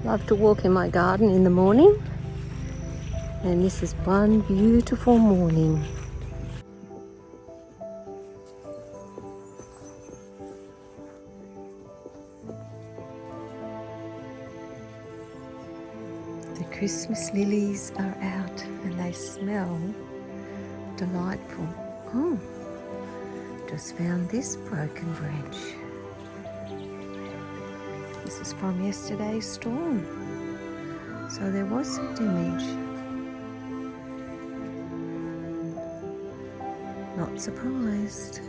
Love to walk in my garden in the morning, and this is one beautiful morning. The Christmas lilies are out and they smell delightful. Oh, just found this broken branch. This is from yesterday's storm, so there was some damage. Not surprised.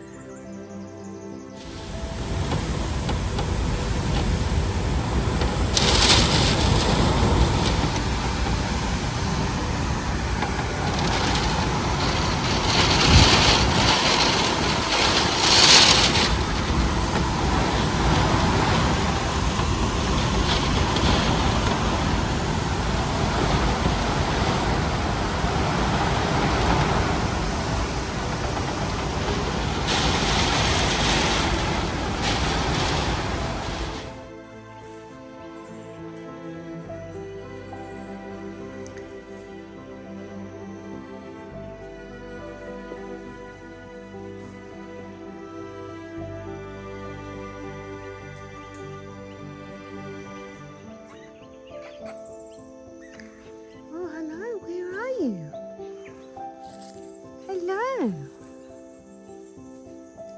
Hello.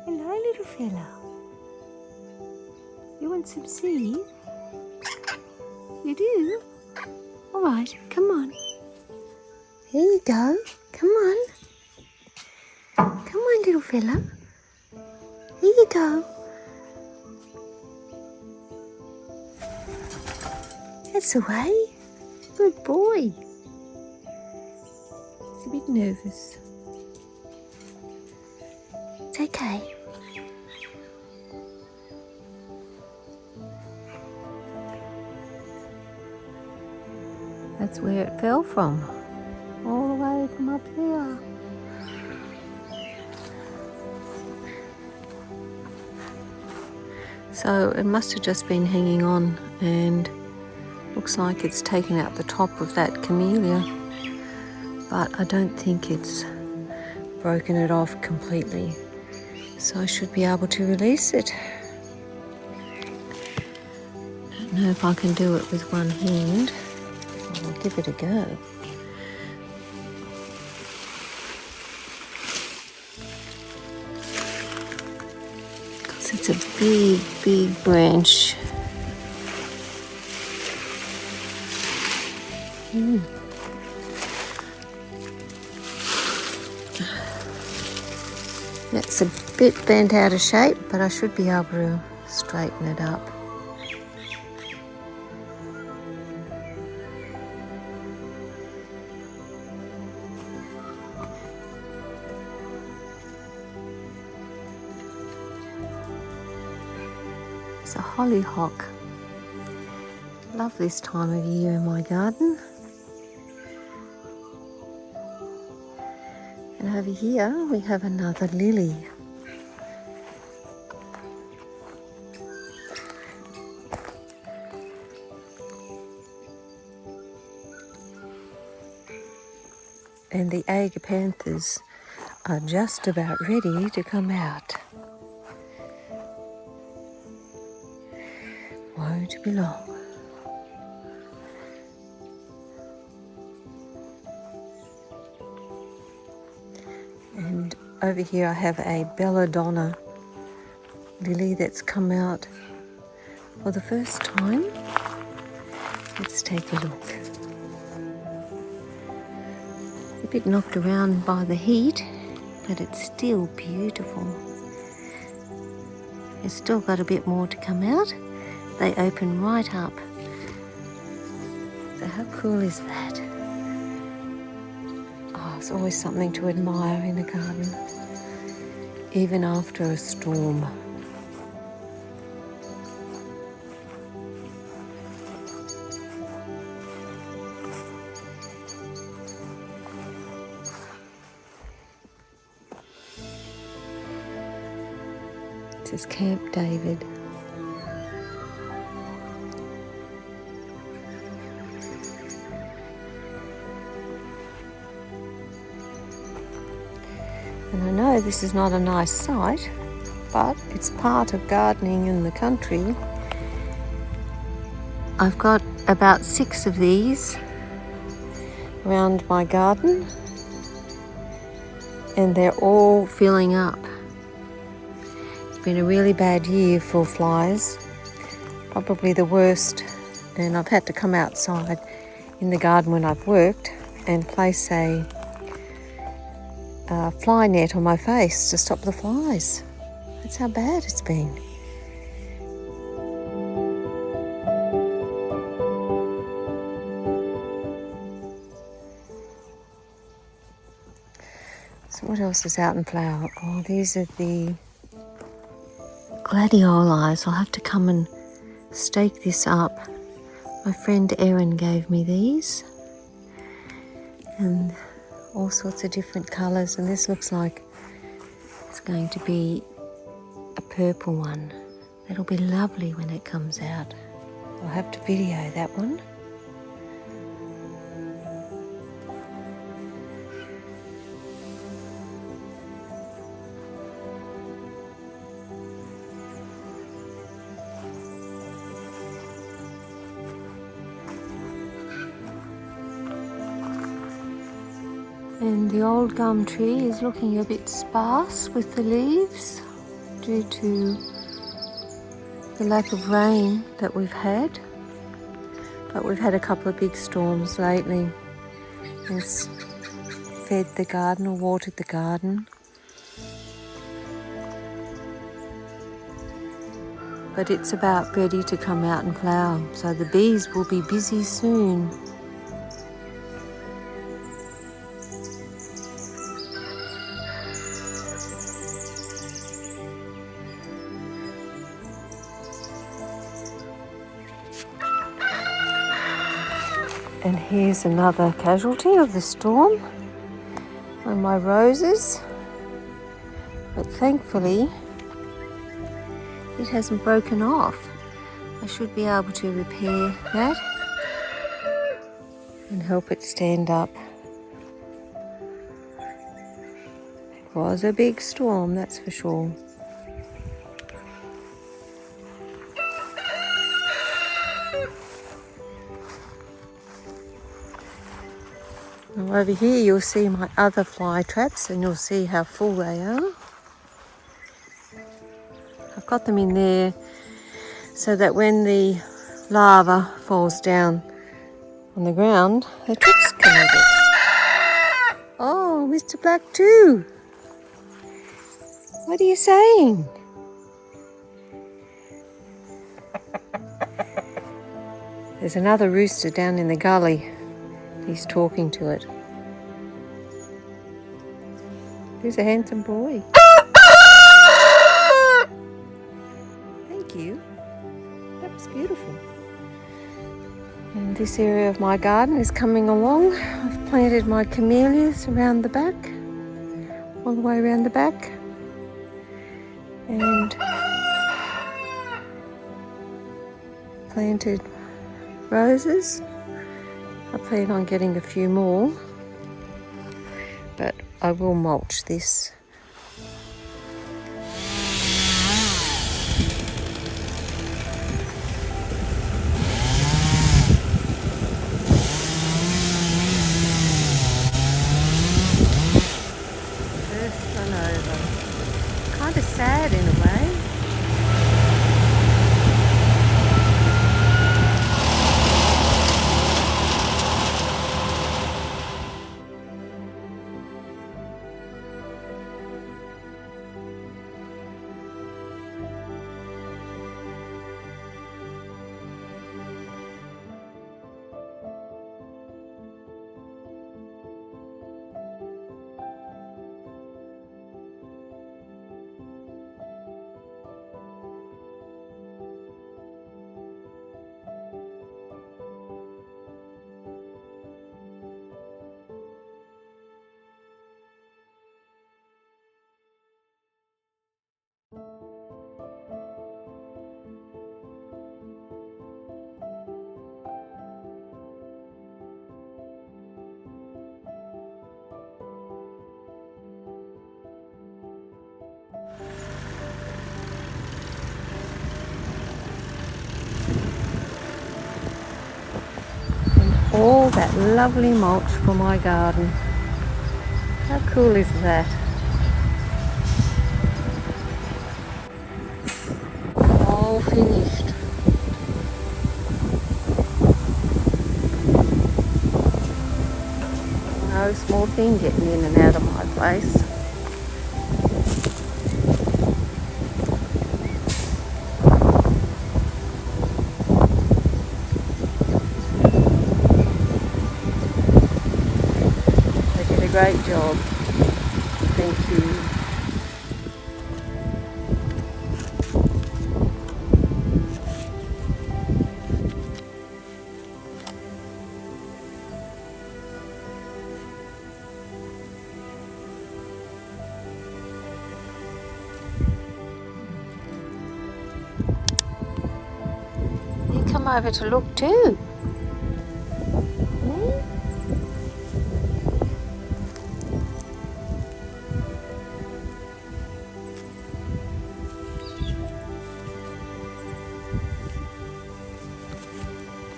Hello, little fella. You want some seed? You do? All right, come on. Here you go. Come on. Come on, little fella. Here you go. That's the way. Good boy. He's a bit nervous. It's okay. That's where it fell from. All the way from up there. So it must have just been hanging on, and looks like it's taken out the top of that camellia, but I don't think it's broken it off completely. So I should be able to release it. Don't know if I can do it with one hand. I'll give it a go. Because it's a big, big branch. It's a bit bent out of shape, but I should be able to straighten it up. It's a hollyhock. Love this time of year in my garden. And over here we have another lily. And the Agapanthus are just about ready to come out. Won't be long. And over here I have a belladonna lily that's come out for the first time. Let's take a look. A bit knocked around by the heat, but it's still beautiful. It's still got a bit more to come out. They open right up. So how cool is that? Oh, it's always something to admire in a garden, even after a storm. This is Camp David. know this is not a nice sight, but it's part of gardening in the country. I've got about 6 of these around my garden, and they're all filling up. It's been a really bad year for flies, probably the worst, and I've had to come outside in the garden when I've worked and place a fly net on my face to stop the flies. That's how bad it's been. So what else is out in flower? Oh, these are the gladioli. I'll have to come and stake this up. My friend Erin gave me these, and all sorts of different colours, and this looks like it's going to be a purple one. That'll be lovely when it comes out. I'll have to video that one. And the old gum tree is looking a bit sparse with the leaves due to the lack of rain that we've had. But we've had a couple of big storms lately. It's fed the garden or watered the garden. But it's about ready to come out and flower, so the bees will be busy soon. And here's another casualty of the storm on my roses. But thankfully, it hasn't broken off. I should be able to repair that and help it stand up. It was a big storm, that's for sure. Now over here you'll see my other fly traps, and you'll see how full they are. I've got them in there so that when the larva falls down on the ground, the traps can eat it. Oh, Mr. Black too. What are you saying? There's another rooster down in the gully. He's talking to it. He's a handsome boy. Thank you. That was beautiful. And this area of my garden is coming along. I've planted my camellias around the back, all the way around the back. And planted roses. I plan on getting a few more, but I will mulch this. First one over. Kind of sad in a way. that lovely mulch for my garden. How cool is that? All finished. No small thing getting in and out of my place. They did a great job. Thank you. You come over to look too.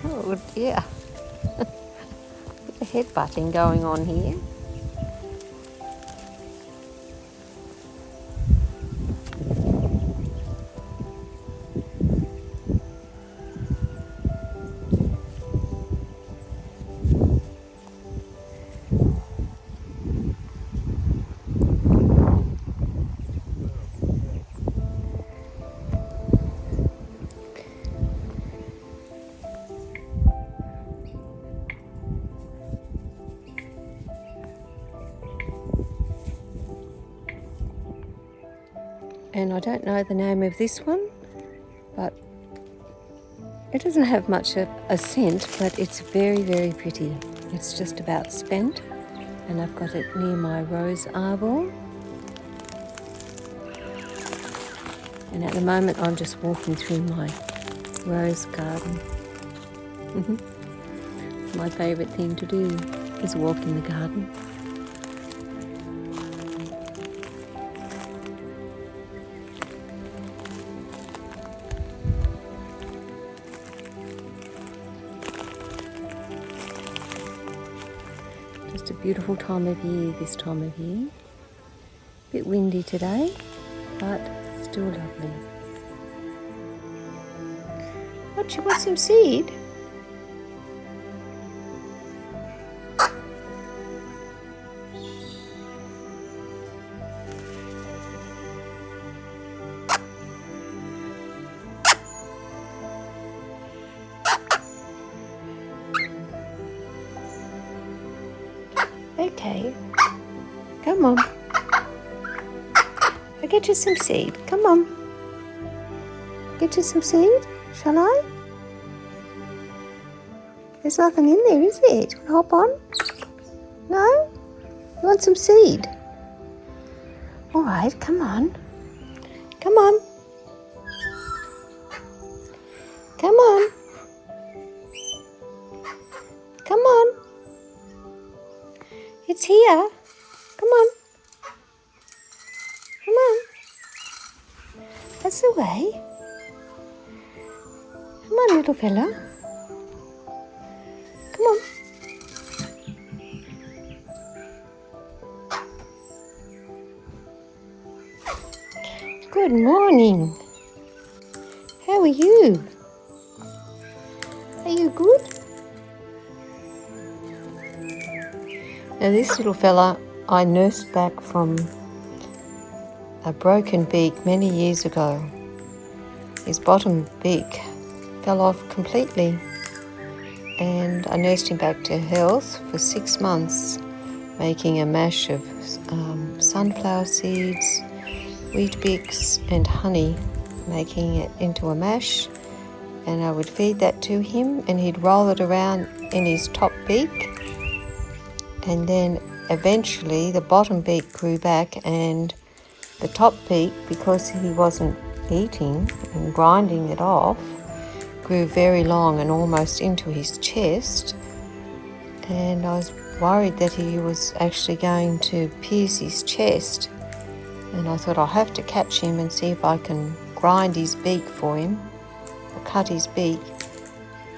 Oh dear. Bit of headbutting going on here. And I don't know the name of this one, but it doesn't have much of a scent, but it's very, very pretty. It's just about spent, and I've got it near my rose arbor. And at the moment I'm just walking through my rose garden. My favourite thing to do is walk in the garden. Just a beautiful time of year this time of year. Bit windy today, but still lovely. What, you want some seed? Okay, come on. I'll get you some seed. Come on. Get you some seed, shall I? There's nothing in there, is there? Do you want to hop on? No? You want some seed? All right, come on. Come on. Come on. Come on. It's here. Come on. Come on. That's the way. Come on, little fella. Come on. Good morning. How are you? Are you good? Now this little fella I nursed back from a broken beak many years ago. His bottom beak fell off completely, and I nursed him back to health for 6 months, making a mash of sunflower seeds, wheat bix and honey, making it into a mash, and I would feed that to him and he'd roll it around in his top beak, and then eventually the bottom beak grew back, and the top beak, because he wasn't eating and grinding it off, grew very long and almost into his chest, and I was worried that he was actually going to pierce his chest, and I thought I'll have to catch him and see if I can grind his beak for him or cut his beak.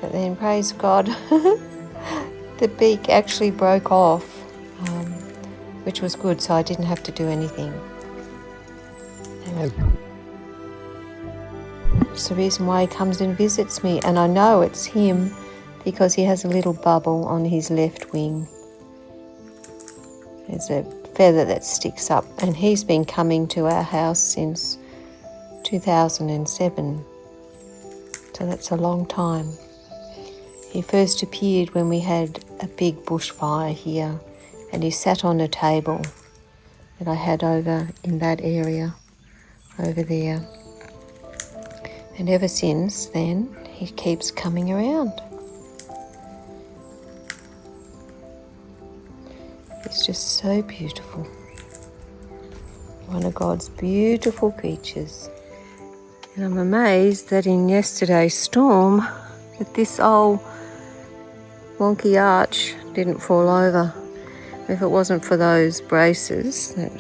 But then, praise God, The beak actually broke off, which was good, so I didn't have to do anything. It's the reason why he comes and visits me, and I know it's him because he has a little bubble on his left wing. There's a feather that sticks up, and he's been coming to our house since 2007, so that's a long time. He first appeared when we had a big bushfire here, and he sat on a table that I had over in that area, over there. And ever since then, he keeps coming around. He's just so beautiful. One of God's beautiful creatures. And I'm amazed that in yesterday's storm, that this old wonky arch didn't fall over. If it wasn't for those braces that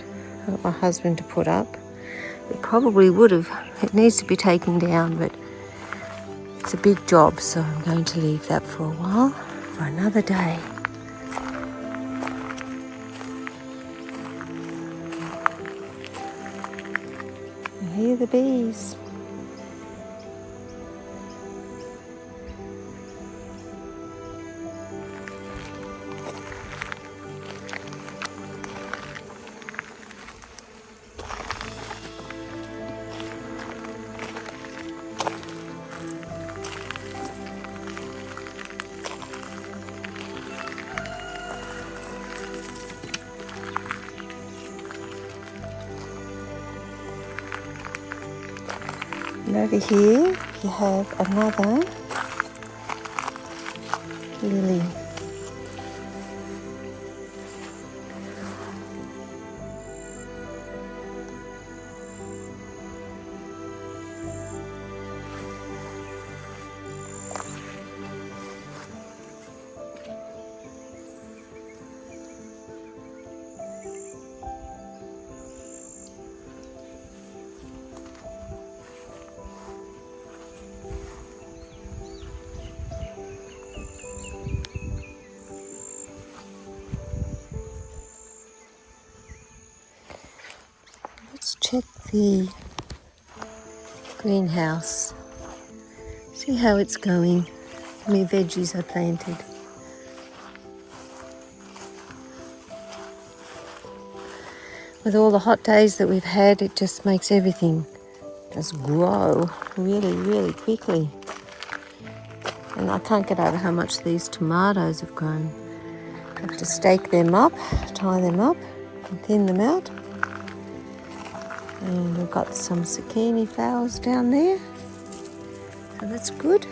I got my husband to put up, it probably would have. It needs to be taken down, but it's a big job, so I'm going to leave that for a while, for another day. I hear the bees. And over here you have another lily. Let's check the greenhouse. See how it's going. How many veggies I planted. With all the hot days that we've had, it just makes everything just grow really, really quickly. And I can't get over how much these tomatoes have grown. I have to stake them up, tie them up, and thin them out. And we've got some zucchini flowers down there, so that's good.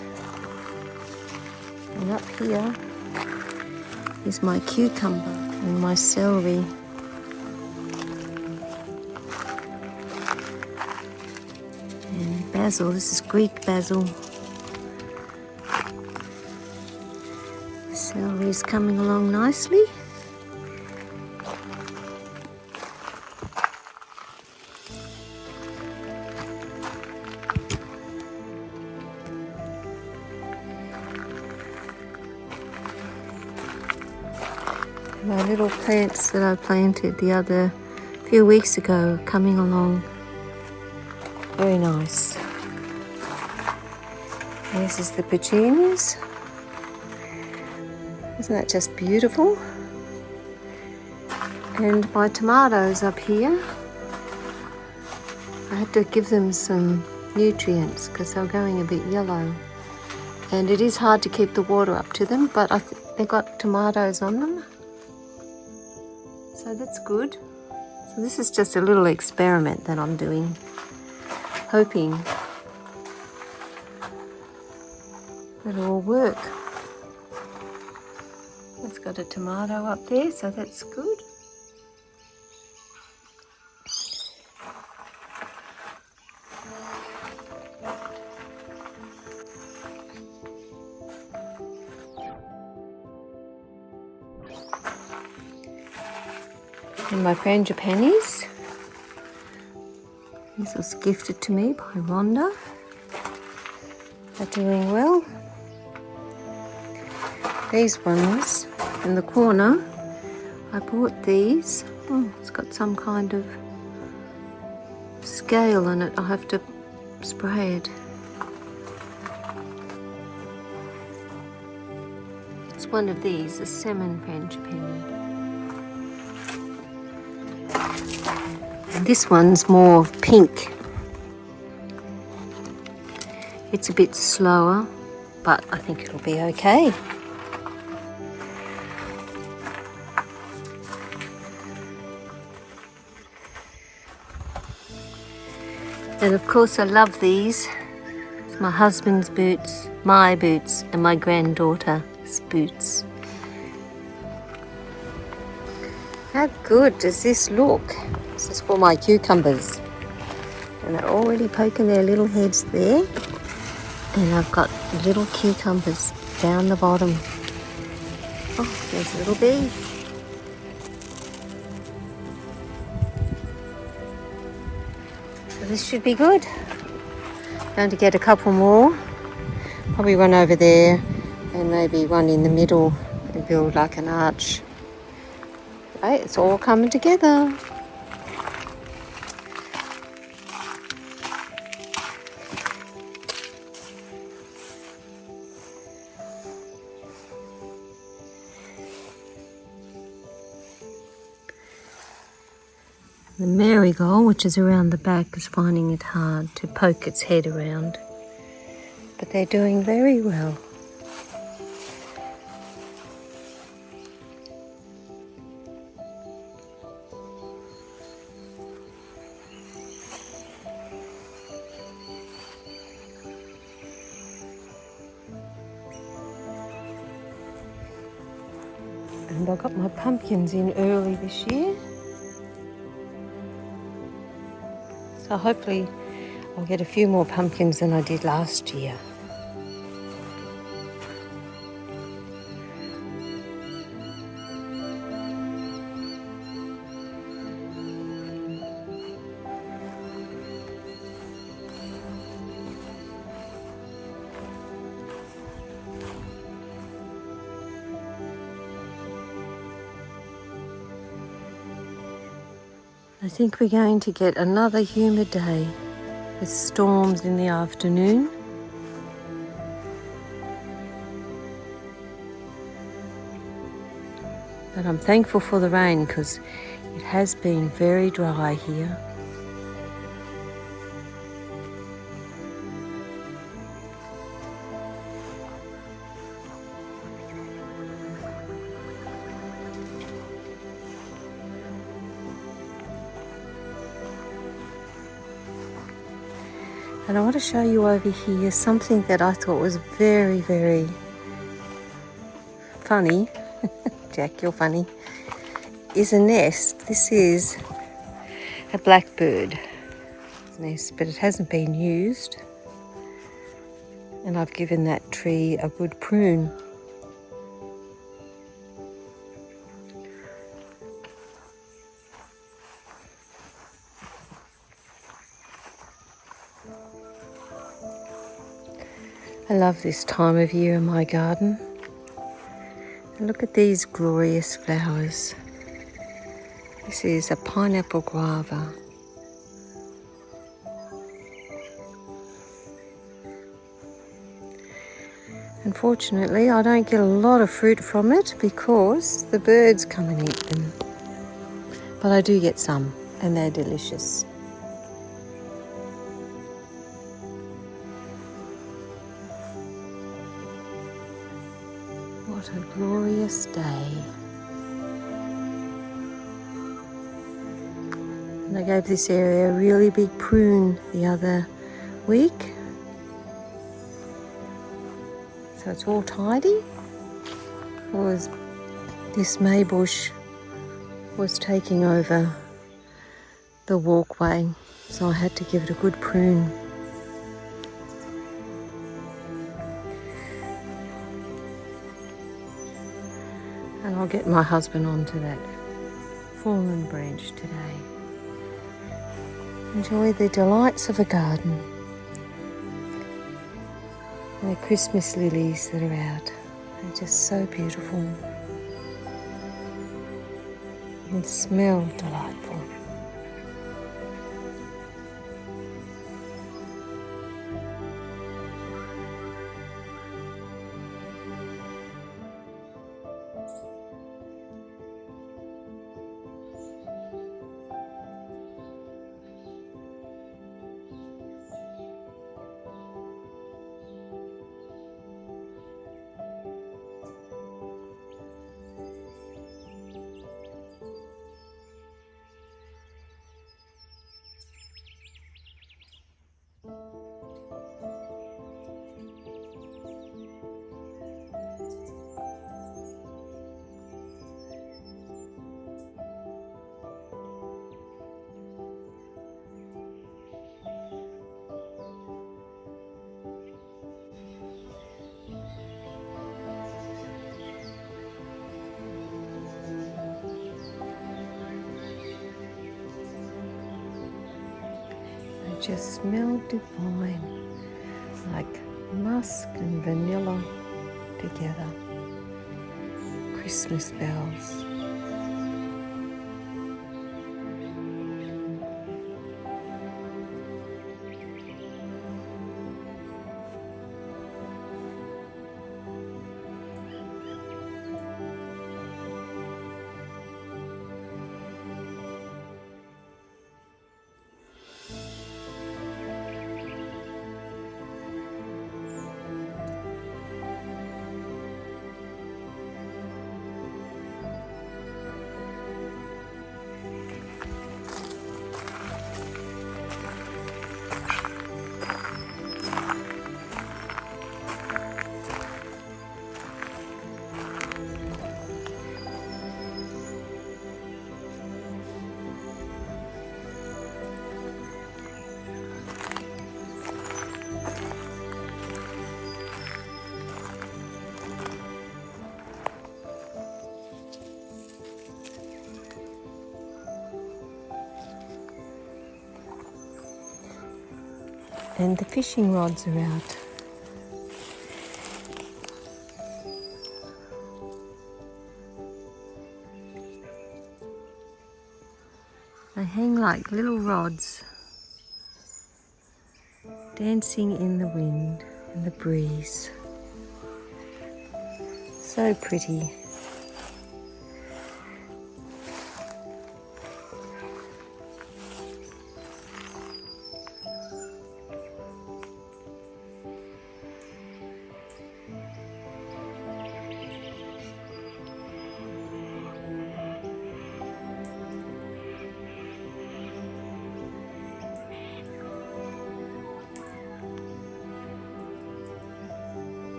And up here is my cucumber and my celery. And basil, this is Greek basil. The celery is coming along nicely. My little plants that I planted the few weeks ago are coming along. Very nice. This is the petunias. Isn't that just beautiful? And my tomatoes up here, I had to give them some nutrients because they're going a bit yellow. And it is hard to keep the water up to them, but they've got tomatoes on them. So that's good. So this is just a little experiment that I'm doing, hoping that it'll work. It's got a tomato up there, so that's good. And my frangipanis. This was gifted to me by Rhonda. They're doing well. These ones in the corner, I bought these. Oh, it's got some kind of scale in it. I'll have to spray it. It's one of these, a salmon frangipani. And this one's more pink. It's a bit slower, but I think it'll be okay. And of course I love these. It's my husband's boots, my boots, and my granddaughter's boots. How good does this look? This is for my cucumbers. And they're already poking their little heads there. And I've got little cucumbers down the bottom. Oh, there's a little bee. So this should be good. Going to get a couple more. Probably one over there and maybe one in the middle and build like an arch. Right, it's all coming together. The marigold, which is around the back, is finding it hard to poke its head around. But they're doing very well. And I got my pumpkins in early this year. So hopefully I'll get a few more pumpkins than I did last year. I think we're going to get another humid day with storms in the afternoon. But I'm thankful for the rain because it has been very dry here. And I want to show you over here something that I thought was very, very funny. Jack, you're funny. Is a nest. This is a blackbird nest, but it hasn't been used. And I've given that tree a good prune. I love this time of year in my garden. And look at these glorious flowers. This is a pineapple guava. Unfortunately, I don't get a lot of fruit from it because the birds come and eat them. But I do get some, and they're delicious. What a glorious day. And I gave this area a really big prune the other week. So it's all tidy. This maybush was taking over the walkway, so I had to give it a good prune. And I'll get my husband onto that fallen branch today. Enjoy the delights of a garden. And the Christmas lilies that are out. They're just so beautiful. and smell delightful. They just smell divine, like musk and vanilla together. Christmas bells. And the fishing rods are out. They hang like little rods, dancing in the wind and the breeze. So pretty.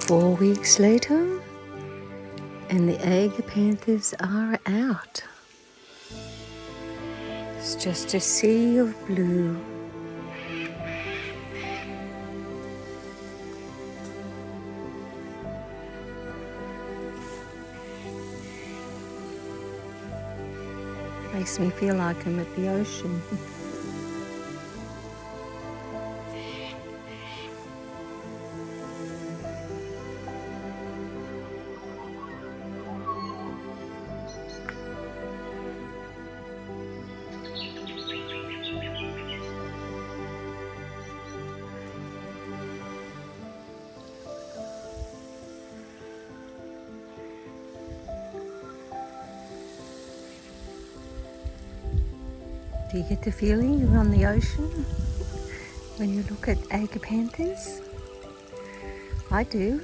Four weeks later, and the Agapanthus are out. It's just a sea of blue. Makes me feel like I'm at the ocean. Do you get the feeling you're on the ocean when you look at Agapanthus? I do.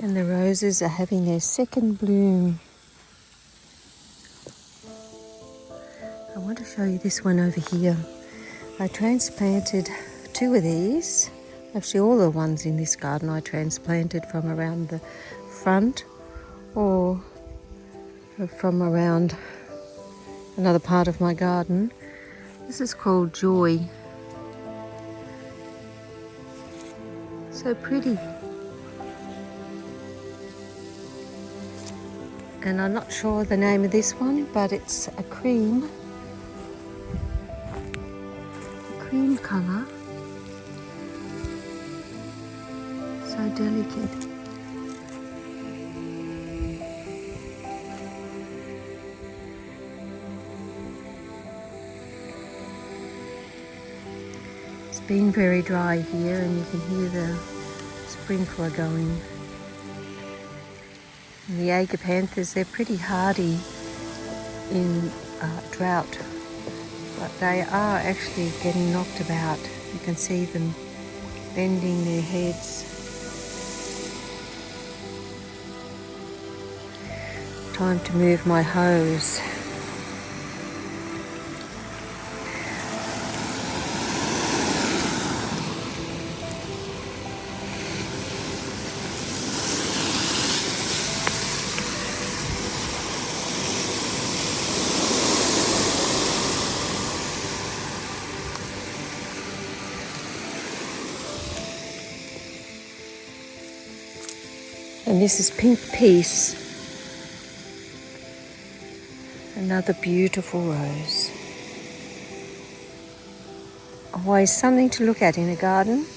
And the roses are having their second bloom. I want to show you this one over here. I transplanted two of these. Actually, all the ones in this garden I transplanted from around the front or from around another part of my garden. This is called Joy. So pretty. And I'm not sure the name of this one, but it's a cream colour. So delicate. It's been very dry here, and you can hear the sprinkler going. And the Agapanthus, they're pretty hardy in drought, but they are actually getting knocked about. You can see them bending their heads. Time to move my hose. And this is Pink Peace. Another beautiful rose. Always something to look at in a garden.